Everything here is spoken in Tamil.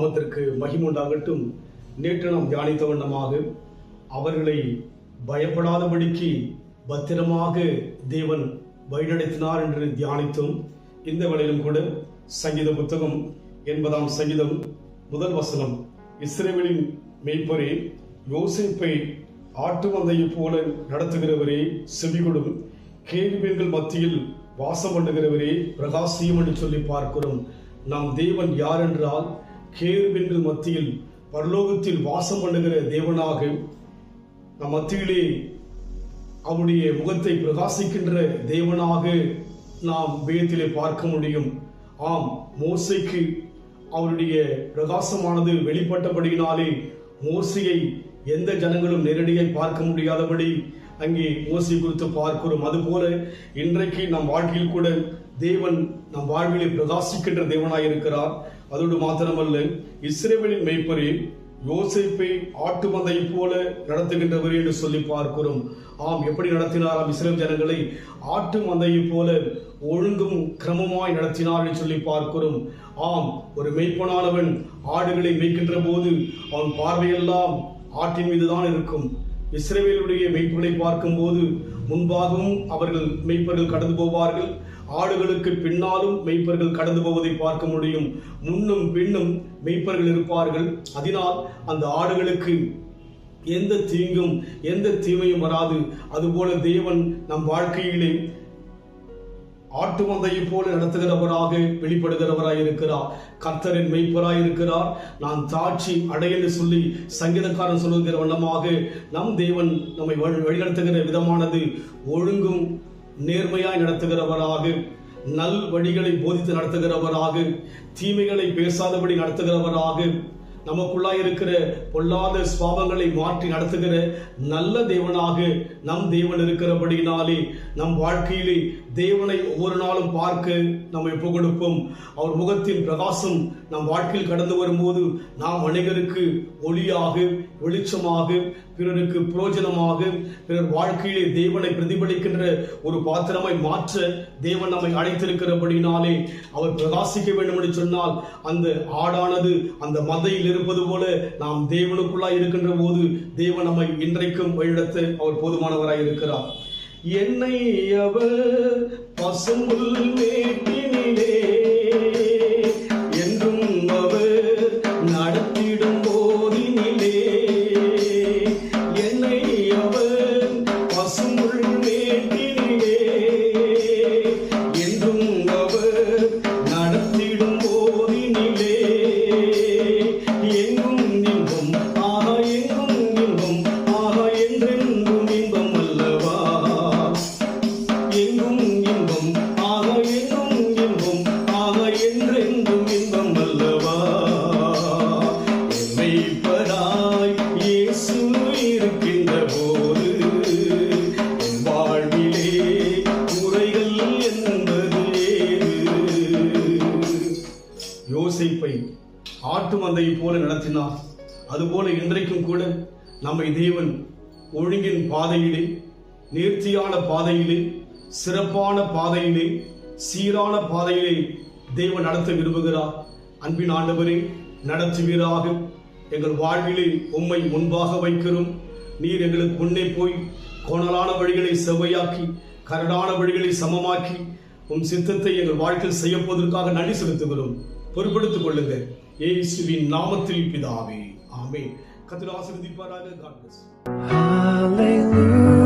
நாமத்திற்கு மகிமுண்டாகட்டும். நேற்று நாம் தியானித்த வண்ணமாக அவர்களை பயப்படாதபடிக்கு பத்திரமாக தேவன் வழிநடத்தினார் என்று தியானித்தோம். இந்த வேளையிலும் கூட சங்கீத புத்தகம் 80ஆம் சங்கீதம் 1 வசனம், இஸ்ரவேலின் மேய்ப்பரே, யோசேப்பை ஆட்டு மந்தையைப் போல நடத்துகிறவரே செவிகொடும், கேருபீன்கள் மத்தியில் வாசம் பண்ணுகிறவரே பிரகாசியம் என்று சொல்லி பார்க்கிறோம். நம் தேவன் யார் என்றால், கேருபீன்கள் மத்தியில் பரலோகத்தில் வாசம் பண்ணுகிற தேவனாக நம் மத்தியிலே அவருடைய முகத்தை பிரகாசிக்கின்ற தேவனாக நாம் வேதத்திலே பார்க்க முடியும். ஆம், மோசேக்கு அவருடைய பிரகாசமானது வெளிப்பட்டபடியினாலே மோசேயை எந்த ஜனங்களும் நேரடியாக பார்க்க முடியாதபடி அங்கே மோசே குறித்து பார்க்கிறோம். அதுபோல இன்றைக்கு நம் வாழ்க்கையில் கூட தேவன் நம் வாழ்விலே பிரகாசிக்கின்ற தேவனாய் இருக்கிறார். அதோடு மாத்திரமல்ல, இஸ்ரவேலின் மேய்ப்பரே, யோசேப்பை ஆட்டு மந்தையை போல நடத்துகின்றவர் என்று சொல்லி பார்க்கிறோம். ஆம், எப்படி நடத்தினாராம் இஸ்ரவேல் ஜனங்களை? ஆட்டு மந்தையை போல ஒழுங்கும் கிரமமாய் நடத்தினார் என்று சொல்லி பார்க்கிறோம். ஆம், ஒரு மேய்ப்பனானவன் ஆடுகளை மேய்க்கின்ற போது அவன் பார்வையெல்லாம் ஆட்டின் மீதுதான் இருக்கும். இஸ்ரவேலுடைய மேய்ப்புகளை பார்க்கும் போது முன்பாகவும் அவர்கள் மேய்ப்பர்கள் கடந்து போவார்கள், ஆடுகளுக்கு பின்னாலும் மேய்ப்பர்கள் கடந்து போவதை பார்க்க முடியும். முன்னும் பின்னும் மேய்ப்பர்கள் இருப்பார்கள். அதனால் அந்த ஆடுகளுக்கு எந்த தீங்கும் எந்த தீமையும் வராது. அதுபோல தேவன் நம் வாழ்க்கையிலே ஆட்டு மந்தையை போல நடத்துகிறவராக வெளிப்படுகிறவராய் இருக்கிறார். கர்த்தரின் மெய்ப்பராய் இருக்கிறார். நான் தாட்சி அடையென்று சொல்லி சங்கீதக்காரன் சொல்லுகிற வண்ணமாக நம் தேவன் நம்மை வழிநடத்துகிற விதமானது ஒழுங்கும் நேர்மையாய் நடத்துகிறவராக, நல் வழிகளை போதித்து நடத்துகிறவராக, தீமைகளை பேசாதபடி நடத்துகிறவராக, நமக்குள்ளாய் இருக்கிற பொல்லாத சுபாவங்களை மாற்றி நடத்துகிற நல்ல தேவனாக நம் தேவன் இருக்கிறபடினாலே நம் வாழ்க்கையிலே தேவனை ஒவ்வொரு நாளும் பார்க்க நம்மை ஒப்புக்கொடுப்போம். அவர் முகத்தின் பிரகாசம் நம் வாழ்க்கையில் கடந்து வரும்போது நாம் அனைவருக்கு ஒளியாக, வெளிச்சமாக, பிறருக்கு பிரயோஜனமாக, பிறர் வாழ்க்கையிலே தேவனை பிரதிபலிக்கின்ற ஒரு பாத்திரமாய் மாற்ற தேவன் நம்மை அழைத்திருக்கிறபடினாலே அவர் பிரகாசிக்க வேண்டும் என்று சொன்னால், அந்த ஆடானது அந்த மந்தையில் இருப்பது போல நாம் தேவனுக்குள்ளாய் இருக்கின்ற போது தேவன் நம்மை இன்றைக்கும் வழிநடத்த அவர் போதுமானவராய் இருக்கிறார். என்னை அவர் பசும்புல் மேட்டினிலே என்றும் அவர் நடத்திடும் போதினிலே, என்னை அவர் பசும்புல் மேட்டினிலே என்றும் அவர் நடத்திடும் போதினிலே, எங்கும் இன்பம் ஆக எங்கும் இன்பம் ஆக என்றென்றும் இன்பம் அல்லவா, எங்கும் இன்பம் ஆக எங்கும் இன்பம் ஆக என்றென்றும் இன்பம் அல்லவா. மெய்ப்பராய் இயேசு இருக்கின்ற போது என் வாழ்விலே குறைகள் என்பது ஏது? யோசேப்பை ஆட்டு மந்தையை போல நடத்தினார். அதுபோல இன்றைக்கும் கூட நம்மை தேவன் ஒழுங்கின் பாதையிலே, நேர்த்தியான பாதையிலே, சிறப்பான பாதையிலே, சீரான பாதையிலே தேவன் நடத்த விரும்புகிறார். அன்பின் ஆண்டவரே, நடத்துவீராக. எங்கள் வாழ்விலே உம்மை முன்பாக வைக்கிறோம். நீர் எங்களுக்கு முன்னே போய் கோணலான வழிகளை செவ்வையாக்கி, கரடான வழிகளை சமமாக்கி உம் சித்தத்தை எங்கள் வாழ்க்கையில் செய்யப்போவதற்காக நன்றி செலுத்துகிறோம். பொறுப்படுத்திக் கொள்ளுங்க. இயேசுவின் நாமத்தில் பிதாவே, ஆமென். கர்த்தர் ஆசீர்வதிப்பாராக. God bless. Hallelujah.